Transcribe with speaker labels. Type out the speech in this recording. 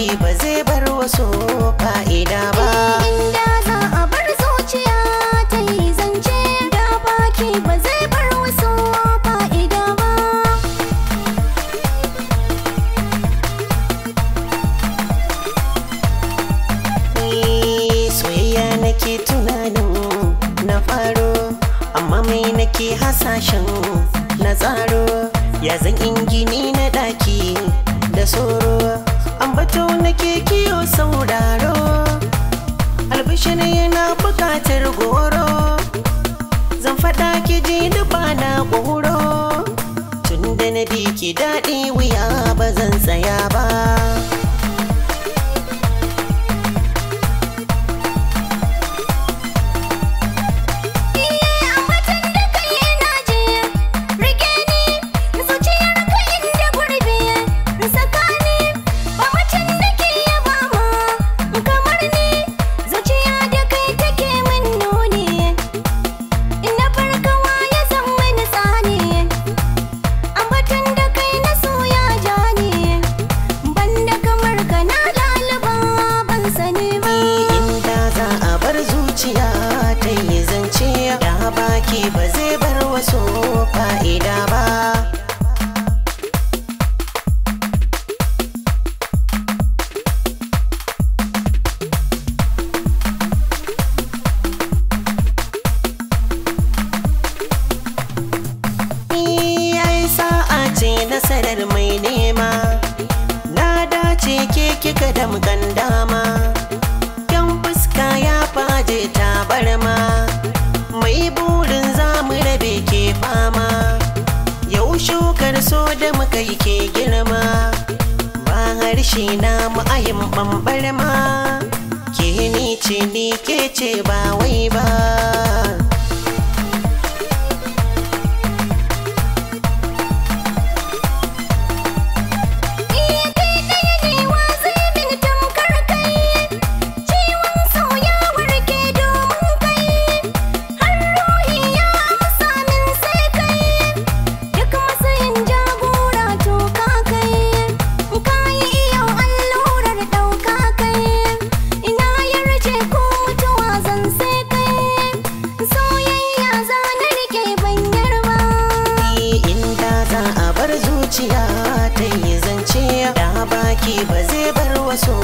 Speaker 1: baki ba zai bar wasu fa'ida ba.
Speaker 2: Inda za a bar zuciya ta yi zance, da baki ba zai bar wasu fa'ida ba.
Speaker 1: Soyayya nake tunanin na faro, amma mai nake hasashen na tsaro. Ya zan ingini na daki da soro, ambato nake kiyo sauraro. Albishin yana bukatar goro, zan faɗa ki ji duba na goro. Tun da na bi ki daɗi wuya ba zan tsaya ba. Ta yi zance da baki ba zai bar wasu fa'ida ba. Ai sa'a ce nasarar mai nema, na dace ke kika damkan dama. Ya faje tabarma, mai burin zamu rabe ke fama. Yau shukar so da muka yi ke girma, ba harshe na ma'ayin ɓamɓarma. Ke ni ce ni ke ce ba wai ba. Ta yi zance da baki ba zai bar wasu